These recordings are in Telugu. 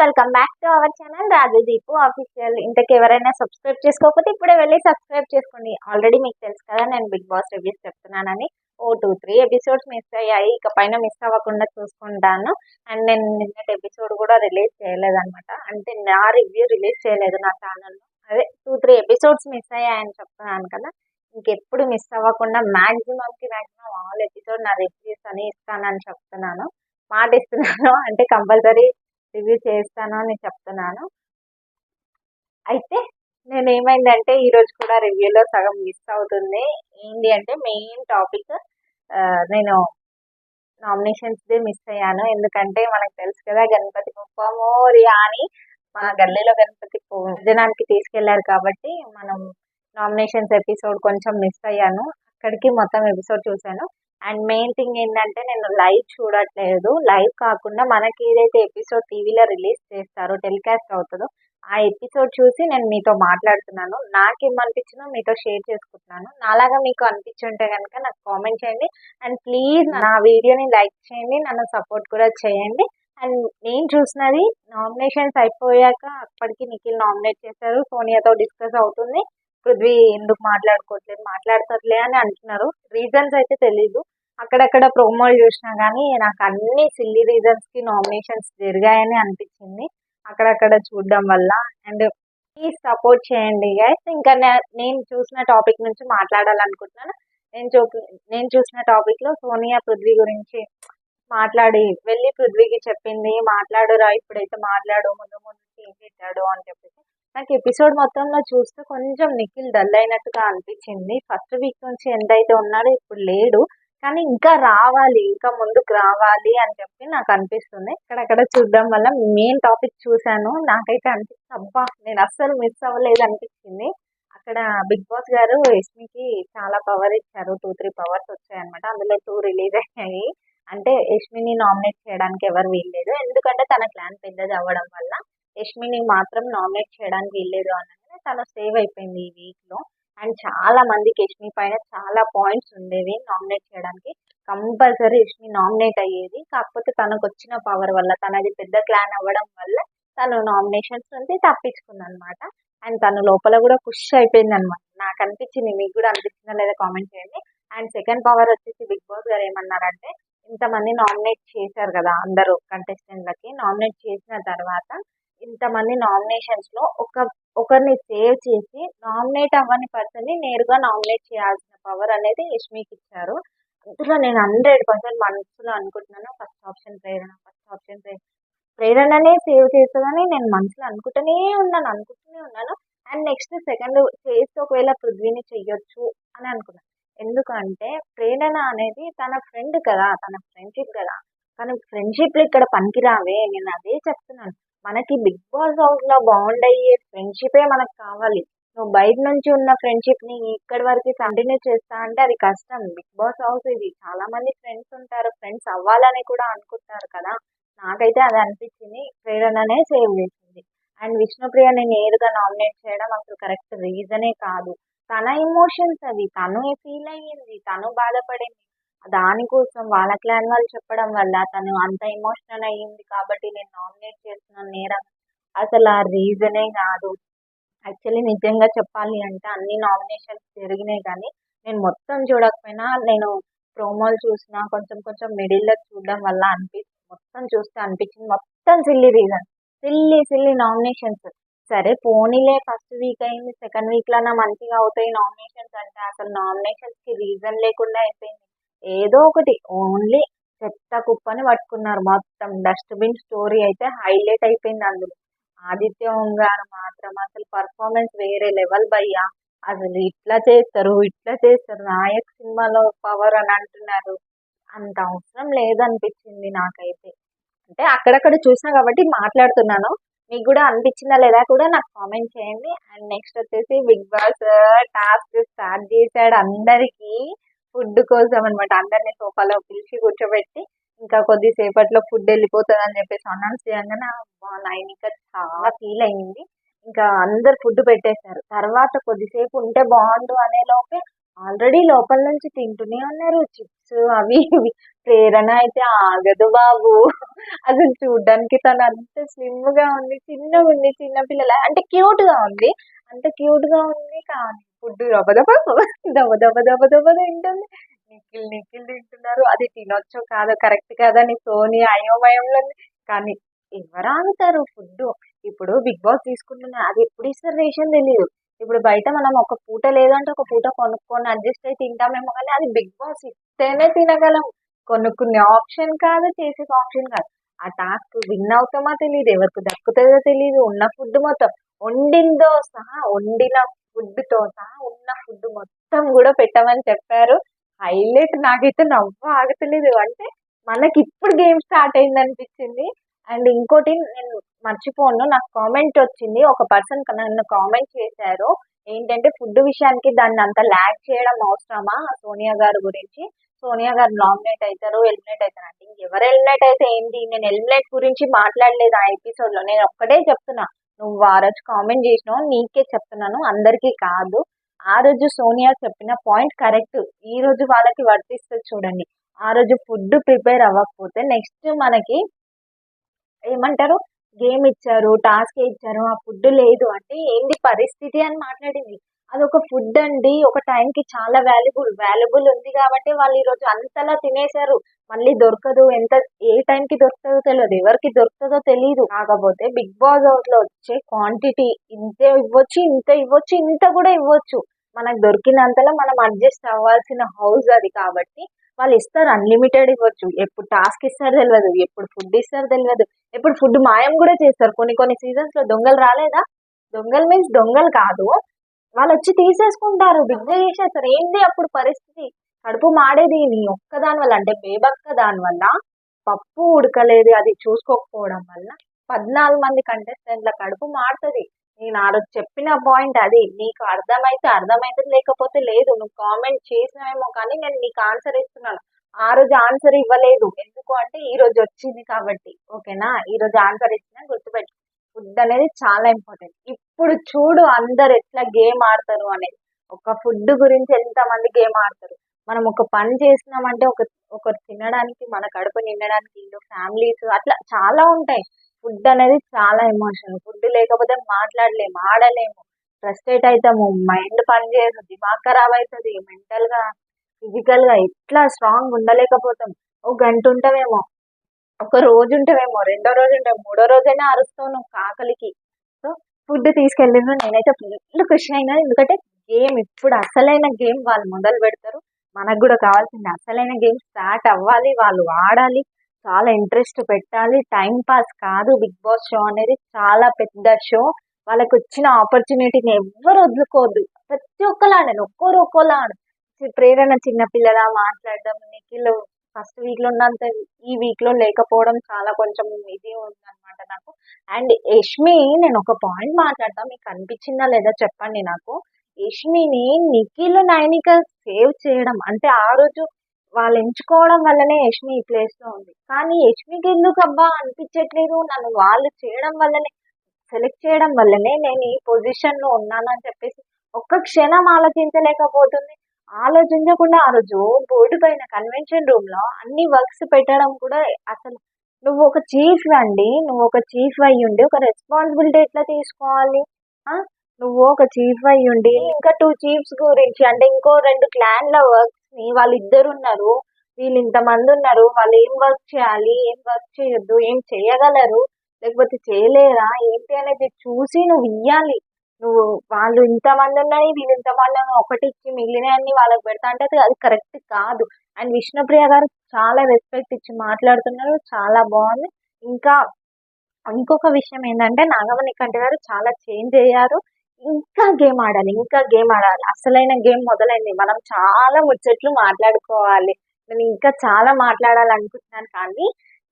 Welcome back to our channel Raju Deepu official. ఇంతకు ఎవరైనా సబ్స్క్రైబ్ చేసుకోకపోతే ఇప్పుడే వెళ్ళి సబ్స్క్రైబ్ చేసుకోండి. ఆల్రెడీ మీకు తెలుసు కదా నేను బిగ్ బాస్ రివ్యూస్ చెప్తున్నానని. 2-3 ఎపిసోడ్స్ మిస్ అయ్యాయి, ఇక పైన మిస్ అవ్వకుండా చూసుకుంటాను. అండ్ నేను నిన్నటి ఎపిసోడ్ కూడా రిలీజ్ చేయలేదన్నమాట, అంటే నా రివ్యూ రిలీజ్ చేయలేదు నా ఛానల్లో. అదే 2-3 ఎపిసోడ్స్ మిస్ అయ్యాయని చెప్తున్నాను కదా. ఇంకెప్పుడు మిస్ అవ్వకుండా మ్యాక్సిమం ఆల్ ఎపిసోడ్ నా రివ్యూస్ అని ఇస్తానని చెప్తున్నాను, మాట ఇస్తున్నాను. అంటే కంపల్సరీ రివ్యూ చేస్తాను అని చెప్తున్నాను. అయితే నేనేమైందంటే ఈరోజు కూడా రివ్యూలో సగం మిస్ అవుతుంది. ఏంటి అంటే మెయిన్ టాపిక్, నేను నామినేషన్స్దే మిస్ అయ్యాను. ఎందుకంటే మనకు తెలుసు కదా గణపతి బప్ప మోరియా అని మన గల్లీలో గణపతి భోజనానికి తీసుకెళ్లారు కాబట్టి మనం నామినేషన్స్ ఎపిసోడ్ కొంచెం మిస్ అయ్యాను. అక్కడికి మొత్తం ఎపిసోడ్ చూశాను. అండ్ మెయిన్ థింగ్ ఏంటంటే నేను లైవ్ చూడట్లేదు. లైవ్ కాకుండా మనకి ఏదైతే ఎపిసోడ్ టీవీలో రిలీజ్ చేస్తారో, టెలికాస్ట్ అవుతుందో ఆ ఎపిసోడ్ చూసి నేను మీతో మాట్లాడుతున్నాను. నాకేమనిపించిందో మీతో షేర్ చేసుకుంటున్నాను. నాలాగా మీకు అనిపించుంటే కనుక నాకు కామెంట్ చేయండి. అండ్ ప్లీజ్ నా వీడియోని లైక్ చేయండి, నన్ను సపోర్ట్ కూడా చేయండి. అండ్ నేను చూసినది నామినేషన్స్ అయిపోయాక అప్పటికి నిఖిల్ నామినేట్ చేశారు, సోనియాతో డిస్కస్ అవుతుంది. పృథ్వీ ఎందుకు మాట్లాడతారులే అని అంటున్నారు. రీజన్స్ అయితే తెలీదు. అక్కడక్కడ ప్రోమోలు చూసినా కానీ నాకు అన్ని సిల్లీ రీజన్స్ కి నామినేషన్స్ జరిగాయని అనిపించింది అక్కడక్కడ చూడడం వల్ల. అండ్ ప్లీజ్ సపోర్ట్ చేయండి గైస్. ఇంకా నేను చూసిన టాపిక్ నుంచి మాట్లాడాలనుకుంటున్నాను. నేను చూసిన టాపిక్ లో సోనియా పృథ్వీ గురించి మాట్లాడి వెళ్ళి పృథ్వీకి చెప్పింది, మాట్లాడురా ఇప్పుడైతే మాట్లాడు, ముందు ముందు ఏం చేశాడు అని చెప్పేసి. నాకు ఎపిసోడ్ మొత్తంలో చూస్తే కొంచెం నిఖిల్ డల్ అయినట్టుగా అనిపించింది. ఫస్ట్ వీక్ నుంచి ఎంతైతే ఉన్నాడో ఇప్పుడు లేడు, కానీ ఇంకా రావాలి, ఇంకా ముందుకు రావాలి అని చెప్పి నాకు అనిపిస్తుంది. అక్కడక్కడ చూడడం వల్ల మెయిన్ టాపిక్ చూశాను. నాకైతే అనిపిస్తుంది అబ్బా నేను అస్సలు మిస్ అవ్వలేదు అనిపించింది. అక్కడ బిగ్ బాస్ గారు యష్మికి చాలా పవర్ ఇచ్చారు. 2-3 పవర్స్ వచ్చాయన్నమాట. అందులో 2 రిలీజ్ అయ్యాయి. అంటే యష్మిని నామినేట్ చేయడానికి ఎవరు వీల్లేదు, ఎందుకంటే తన క్లాన్ పెద్దది అవ్వడం వల్ల యష్మిని మాత్రం నామినేట్ చేయడానికి వీల్లేదు అనగానే తను సేవ్ అయిపోయింది ఈ వీక్ లో. అండ్ చాలా మందికి యష్మి పైన చాలా పాయింట్స్ ఉండేవి నామినేట్ చేయడానికి. కంపల్సరీ యష్మి నామినేట్ అయ్యేది, కాకపోతే తనకు వచ్చిన పవర్ వల్ల, తనది పెద్ద క్లాన్ అవ్వడం వల్ల తను నామినేషన్స్ నుంచి తప్పించుకుంది అనమాట. అండ్ తను లోపల కూడా ఖుష్ అయిపోయింది అనమాట. నాకు అనిపించింది, మీకు కూడా అనిపించిందా లేదా కామెంట్ చేయండి. అండ్ సెకండ్ పవర్ వచ్చేసి బిగ్ బాస్ గారు ఏమన్నారంటే, ఇంతమంది నామినేట్ చేశారు కదా అందరూ కంటెస్టెంట్లకి, నామినేట్ చేసిన తర్వాత ఇంతమంది నామినేషన్స్ లో ఒకరిని సేవ్ చేసి నామినేట్ అవ్వని పర్సన్ ని నేరుగా నామినేట్ చేయాల్సిన పవర్ అనేది యష్మికి ఇచ్చారు. అందులో నేను 100% మనసులో అనుకుంటున్నాను ఫస్ట్ ఆప్షన్ ప్రేరణనే సేవ్ చేస్తుందని నేను మనసులో అనుకుంటూనే ఉన్నాను. అండ్ నెక్స్ట్ సెకండ్ చేస్తే ఒకవేళ పృథ్వీని చెయ్యొచ్చు అని అనుకున్నాను. ఎందుకంటే ప్రేరణ అనేది తన ఫ్రెండ్ కదా, తన ఫ్రెండ్షిప్ కదా, కానీ ఫ్రెండ్షిప్లు ఇక్కడ పనికిరావే. నేను అదే చెప్తున్నాను, మనకి బిగ్ బాస్ హౌస్ లో బాండ్ అయ్యే ఫ్రెండ్షిపే మనకు కావాలి. నువ్వు బయట నుంచి ఉన్న ఫ్రెండ్షిప్ ని ఇక్కడి వరకు కంటిన్యూ చేస్తా అంటే అది కష్టం. బిగ్ బాస్ హౌస్ ఇది, చాలా మంది ఫ్రెండ్స్ ఉంటారు, ఫ్రెండ్స్ అవ్వాలని కూడా అనుకుంటారు కదా. నాకైతే అది అనిపించింది, ప్రేరణనే సేవ్ చేసింది. అండ్ విష్ణుప్రియని నేరుగా నామినేట్ చేయడం అసలు కరెక్ట్ రీజనే కాదు. తన ఎమోషన్స్ అవి, తను ఫీల్ అయ్యింది, తను బాధపడింది, దానికోసం వాళ్ళ క్లాన్ వాళ్ళు చెప్పడం వల్ల తను అంత ఎమోషనల్ అయ్యింది కాబట్టి నేను నామినేట్ చేస్తున్నాను నేరం. అసలు ఆ రీజనే కాదు. యాక్చువల్లీ నిజంగా చెప్పాలి అంటే అన్ని నామినేషన్స్ జరిగినాయి, కానీ నేను మొత్తం చూడకపోయినా నేను ప్రోమోలు చూసినా కొంచెం కొంచెం మిడిల్లో చూడడం వల్ల మొత్తం చూస్తే అనిపించింది మొత్తం సిల్లీ రీజన్, సిల్లీ నామినేషన్స్. సరే పోనీలే, ఫస్ట్ వీక్ అయింది, సెకండ్ వీక్ లోనా మంచిగా అవుతాయి నామినేషన్స్ అంటే, అసలు నామినేషన్స్ కి రీజన్ లేకుండా అయిపోయింది. ఏదో ఒకటి ఓన్లీ చెత్త కుప్పని పట్టుకున్నారు. మొత్తం డస్ట్బిన్ స్టోరీ అయితే హైలైట్ అయిపోయింది అందులో. ఆదిత్య గారు మాత్రం అసలు పర్ఫార్మెన్స్ వేరే లెవెల్ భయ్యా. అసలు ఇట్లా చేస్తారు నాయక్ సినిమాలో పవర్ అని అంటున్నారు, అంత అవసరం లేదనిపించింది నాకైతే. అంటే అక్కడక్కడ చూసినా కాబట్టి మాట్లాడుతున్నాను, మీకు కూడా అనిపించిందా లేదా కూడా నాకు కామెంట్ చేయండి. అండ్ నెక్స్ట్ వచ్చేసి బిగ్ బాస్ టాస్క్ స్టార్ట్ చేశాడు అందరికి ఫుడ్ కోసం అనమాట. అందరినీ సోఫాలో పిలిచి కూర్చోబెట్టి ఇంకా కొద్దిసేపట్లో ఫుడ్ వెళ్ళిపోతుంది అని చెప్పేసి అనౌన్స్ చేయగానే నైనిక చాలా ఫీల్ అయ్యింది. ఇంకా అందరు ఫుడ్ పెట్టేశారు. తర్వాత కొద్దిసేపు ఉంటే బాగుండు అనే లోపే ఆల్రెడీ లోపల నుంచి తింటూనే ఉన్నారు, చిప్స్ పిక్స్ అవి ఇవి. ప్రేరణ అయితే ఆగదు బాబు. అసలు చూడ్డానికి తను అంత స్లిమ్ గా ఉంది, చిన్నగా ఉంది, చిన్న పిల్లల అంటే క్యూట్ గా ఉంది, అంత క్యూట్ గా ఉంది. కానీ ఫుడ్ దబ దబ దబ దబ దబ దబ తింటుంది. నిఖిల్ నిఖిల్ తింటున్నారు. అది తినొచ్చో కాదో కరెక్ట్ కాదని సోని అయోమయంలో ఉంది. కానీ ఎవరా అంటారు ఫుడ్. ఇప్పుడు బిగ్ బాస్ తీసుకుంటున్నా అది ఎప్పుడు ఇస్తారు రేషన్ తెలియదు. ఇప్పుడు బయట మనం ఒక పూట లేదంటే ఒక పూట కొనుక్కొని అడ్జస్ట్ అయి తింటామేమో, కానీ అది బిగ్ బాస్ ఇస్తేనే తినగలం. కొనుక్కునే ఆప్షన్ కాదు, చేసే ఆప్షన్ కాదు. ఆ టాస్క్ విన్ అవుతామా తెలియదు, ఎవరికి దక్కుతుందో తెలియదు. ఉన్న ఫుడ్ మొత్తం వండిందో సహా, వండిన ఫుడ్ తో సహా ఉన్న ఫుడ్ మొత్తం కూడా పెట్టమని చెప్పారు. హైలైట్ నాకైతే నవ్వు ఆగట్లేదు. అంటే మనకి ఇప్పుడు గేమ్ స్టార్ట్ అయింది అనిపించింది. అండ్ ఇంకోటి నేను మర్చిపోను, నాకు కామెంట్ వచ్చింది. ఒక పర్సన్ నన్ను కామెంట్ చేశారు. ఏంటంటే ఫుడ్ విషయానికి దాన్ని అంత ల్యాగ్ చేయడం అవసరమా సోనియా గారి గురించి. సోనియా గారు నామినేట్ అవుతారు, ఎలిమినేట్ అవుతారు అంటే ఎవరు ఎలిమినేట్ అయితే ఏంటి, నేను ఎలిమినేట్ గురించి మాట్లాడలేదు ఆ ఎపిసోడ్ లో. నేను ఒక్కటే చెప్తున్నా, నువ్వు ఆ రోజు కామెంట్ చేసినావు నీకే చెప్తున్నాను, అందరికీ కాదు. ఆ రోజు సోనియా చెప్పిన పాయింట్ కరెక్ట్, ఈ రోజు వాళ్ళకి వర్తిస్తుంది చూడండి. ఆ రోజు ఫుడ్ ప్రిపేర్ అవ్వకపోతే నెక్స్ట్ మనకి ఏమంటారు, గేమ్ ఇచ్చారు, టాస్క్ ఇచ్చారు, ఆ ఫుడ్ లేదు అంటే ఏంది పరిస్థితి అని మాట్లాడింది. అదొక ఫుడ్ అండి, ఒక టైంకి చాలా వాల్యుబుల్ ఉంది కాబట్టి వాళ్ళు ఈ రోజు అంతలా తినేశారు. మళ్ళీ దొరకదు, ఎంత ఏ టైంకి దొరుకుతుందో తెలియదు, ఎవరికి దొరుకుతుందో తెలియదు. కాకపోతే బిగ్ బాస్ హౌస్ లో వచ్చే క్వాంటిటీ ఇంతే ఇవ్వచ్చు, ఇంత ఇవ్వచ్చు, ఇంత కూడా ఇవ్వచ్చు. మనకు దొరికినంతలో మనం అడ్జస్ట్ అవ్వాల్సిన హౌస్ అది. కాబట్టి వాళ్ళు ఇస్తారు, అన్లిమిటెడ్ ఇవ్వచ్చు. ఎప్పుడు టాస్క్ ఇస్తారు తెలియదు, ఎప్పుడు ఫుడ్ ఇస్తారు తెలియదు, ఎప్పుడు ఫుడ్ మాయం కూడా చేస్తారు. కొన్ని కొన్ని సీజన్స్ లో దొంగలు రాలేదా, దొంగలు మీన్స్ దొంగలు కాదు, వాళ్ళు వచ్చి తీసేసుకుంటారు, బిగ్గా చేసేస్తారు. ఏంటి అప్పుడు పరిస్థితి, కడుపు మాడేది నీ ఒక్కదాని వల్ల, అంటే బేబక్క దాని వల్ల. పప్పు ఉడకలేదు, అది చూసుకోకపోవడం వల్ల 14 మంది కంటెస్టెంట్ల కడుపు మాడుతుంది. నేను ఆ రోజు చెప్పిన పాయింట్ అది. నీకు అర్థమైతే అర్థమైతే, లేకపోతే లేదు. నువ్వు కామెంట్ చేసినావేమో కానీ నేను నీకు ఆన్సర్ ఇస్తున్నాను. ఆ రోజు ఆన్సర్ ఇవ్వలేదు ఎందుకు అంటే ఈ రోజు వచ్చింది కాబట్టి. ఓకేనా, ఈ రోజు ఆన్సర్ ఇచ్చినా గుర్తుపెట్టు. ఫుడ్ అనేది చాలా ఇంపార్టెంట్. ఇప్పుడు చూడు అందరు ఎట్లా గేమ్ ఆడతారు అనేది. ఒక ఫుడ్ గురించి ఎంత మంది గేమ్ ఆడతారు. మనం ఒక పని చేసినామంటే ఒకరు తినడానికి, మన కడుపు నిండడానికి, ఇంట్లో ఫ్యామిలీస్ అట్లా చాలా ఉంటాయి. ఫుడ్ అనేది చాలా ఎమోషన్. ఫుడ్ లేకపోతే మాట్లాడలేము, ఆడలేము, ఫ్రస్ట్రేట్ అవుతాము, మైండ్ పని చేయదు, దిమాగ్ ఖరాబ్ అవుతుంది, మెంటల్ గా ఫిజికల్ గా ఎట్లా స్ట్రాంగ్ ఉండలేకపోతాం. ఒక గంట ఉంటామేమో, ఒక రోజు ఉంటామేమో, రెండో రోజు ఉంటాం, మూడో రోజైనా అరుస్తావు నువ్వు ఆకలికి. సో ఫుడ్ తీసుకెళ్ళిన నేనైతే ఫుల్ ఖుషి అయినా. ఎందుకంటే గేమ్ ఇప్పుడు అసలైన గేమ్ వాళ్ళు మొదలు పెడతారు. మనకు కూడా కావాల్సింది అసలైన గేమ్ స్టార్ట్ అవ్వాలి, వాళ్ళు ఆడాలి, చాలా ఇంట్రెస్ట్ పెట్టాలి. టైం పాస్ కాదు, బిగ్ బాస్ షో అనేది చాలా పెద్ద షో. వాళ్ళకి వచ్చిన ఆపర్చునిటీని ఎవ్వరు వదులుకోవద్దు. ప్రతి ఒక్కరు ఆడండి, ఒక్కోరు ఒక్కోలా ఆడు. ప్రేరణ చిన్న పిల్లలా మాట్లాడడం, నిఖిల్ ఫస్ట్ వీక్ లో ఉన్నంత ఈ వీక్ లో లేకపోవడం చాలా కొంచెం ఇది ఉందన్నమాట నాకు. అండ్ యష్మి, నేను ఒక పాయింట్ మాట్లాడతా, మీకు అనిపించిందా లేదా చెప్పండి నాకు. యష్మిని నిఖిల్ నైనిక సేవ్ చేయడం అంటే ఆ రోజు వాళ్ళు ఎంచుకోవడం వల్లనే యష్మి ఈ ప్లేస్ లో ఉంది. కానీ యష్మికి ఎందుకు అబ్బా అనిపించట్లేదు, నన్ను వాళ్ళు చేయడం వల్లనే, సెలెక్ట్ చేయడం వల్లనే నేను ఈ పొజిషన్ లో ఉన్నాను అని చెప్పేసి ఒక్క క్షణం ఆలోచించలేకపోతుంది. ఆలోచించకుండా ఆ రోజు బోర్డు పైన కన్వెన్షన్ రూమ్ లో అన్ని వర్క్స్ పెట్టడం కూడా అసలు, నువ్వు ఒక చీఫ్ అండి, నువ్వు ఒక చీఫ్ అయ్యి ఉండి ఒక రెస్పాన్సిబిలిటీ ఎట్లా తీసుకోవాలి. ఆ నువ్వు ఒక చీఫ్ అయ్యి ఉండి ఇంకా 2 చీఫ్స్ గురించి అంటే ఇంకో 2 క్లాన్ల వర్క్స్ ని, వాళ్ళు ఇద్దరు ఉన్నారు, వీళ్ళు ఇంతమంది ఉన్నారు, వాళ్ళు ఏం వర్క్ చేయాలి, ఏం వర్క్ చేయొద్దు, ఏం చేయగలరు, లేకపోతే చేయలేరా ఏంటి అనేది చూసి నువ్వు ఇయ్యాలి. నువ్వు వాళ్ళు ఇంతమంది ఉన్నాయి, వీళ్ళు ఇంతమంది ఉన్నాయి, ఒకటి ఇచ్చి మిగిలినవన్నీ వాళ్ళకి పెడతా అంటే అది కరెక్ట్ కాదు. అండ్ విష్ణుప్రియ గారు చాలా రెస్పెక్ట్ ఇచ్చి మాట్లాడుతున్నారు, చాలా బాగుంది. ఇంకా ఇంకొక విషయం ఏంటంటే నాగమణి కంటి గారు చాలా చేంజ్ అయ్యారు. ఇంకా గేమ్ ఆడాలి, ఇంకా గేమ్ ఆడాలి. అసలైన గేమ్ మొదలైంది. మనం చాలా ముచ్చట్లు మాట్లాడుకోవాలి. నేను ఇంకా చాలా మాట్లాడాలనుకుంటున్నాను. కానీ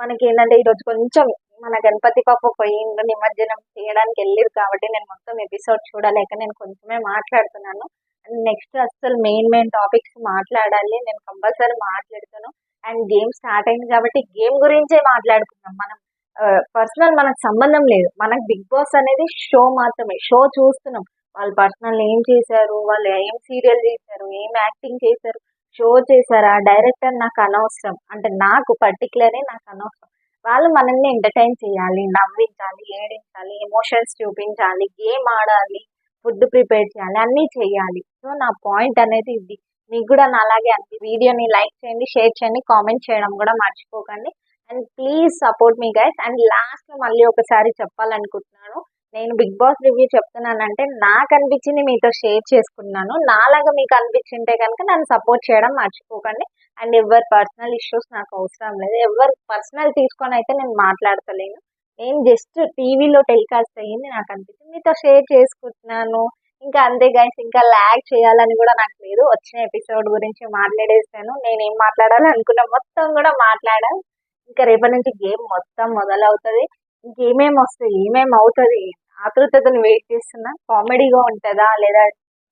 మనకి ఏంటంటే ఈరోజు కొంచెం మన గణపతి పాప పోయిండు, నిమజ్జనం చేయడానికి వెళ్ళిరు కాబట్టి నేను మొత్తం ఎపిసోడ్ చూడలేక నేను కొంచెమే మాట్లాడుతున్నాను. అండ్ నెక్స్ట్ అసలు మెయిన్ టాపిక్స్ మాట్లాడాలి, నేను కంపల్సరీ మాట్లాడతాను. అండ్ గేమ్ స్టార్ట్ అయింది కాబట్టి గేమ్ గురించే మాట్లాడుకుందాం. మనం పర్సనల్ మనకు సంబంధం లేదు. మనకు బిగ్ బాస్ అనేది షో మాత్రమే. షో చూస్తున్నాం, వాళ్ళు పర్సనల్ ఏం చేశారు, వాళ్ళు ఏం సీరియల్ చేశారు, ఏం యాక్టింగ్ చేశారు, షో చేశారా, డైరెక్టర్ నాకు అనవసరం. అంటే నాకు పర్టిక్యులర్‌లీ నాకు అనవసరం. వాళ్ళు మనల్ని ఎంటర్‌టైన్ చేయాలి, నవ్వించాలి, ఏడించాలి, ఎమోషన్స్ చూపించాలి, గేమ్ ఆడాలి, ఫుడ్ ప్రిపేర్ చేయాలి, అన్నీ చేయాలి. సో, నా పాయింట్ అనేది ఇది. మీకు కూడా నాలాగే వీడియోని లైక్ చేయండి, షేర్ చేయండి, కామెంట్ చేయడం కూడా మర్చిపోకండి. And please support me guys. And లాస్ట్‌లో మళ్ళీ ఒకసారి చెప్పాలనుకుంటున్నాను. నేను 'బిగ్ బాస్' రివ్యూ చెప్తున్నానంటే నాకనిపించింది మీతో షేర్ చేసుకున్నాను. నాలాగా మీకు అనిపించింటే గనుక నన్ను సపోర్ట్ చేయడం మర్చిపోకండి. అండ్ ఎవరి పర్సనల్ ఇష్యూస్ నాకు అవసరం లేదు. ఎవరు పర్సనల్ తీసుకొనైతే నేను మాట్లాడతలేను. నేను జస్ట్ టీవీలో టెలికాస్ట్ అయ్యింది నాకనిపించింది. మీతో షేర్ చేసుకుంటున్నాను. ఇంకా అంతే గైస్. ఇంకా లాగ్ చేయాలని కూడా నాకు లేదు. వచ్చిన ఎపిసోడ్ గురించి మాట్లాడేసాను. నేనేం మాట్లాడాలనుకున్నా మొత్తం కూడా మాట్లాడాను. ఇంకా రేపటి నుంచి గేమ్ మొత్తం మొదలవుతది. ఇంకేమేమొస్తాయి, ఏమేమవుతది ఆతృతతోని వెయిట్ చేస్తున్నా. కామెడీగా ఉంటదా? లేదా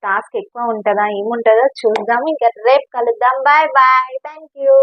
టాస్క్ ఎక్కువ ఉంటదా? ఏముంటదో చూద్దాం. ఇంకా రేపు కలుద్దాం. Bye bye. Thank you.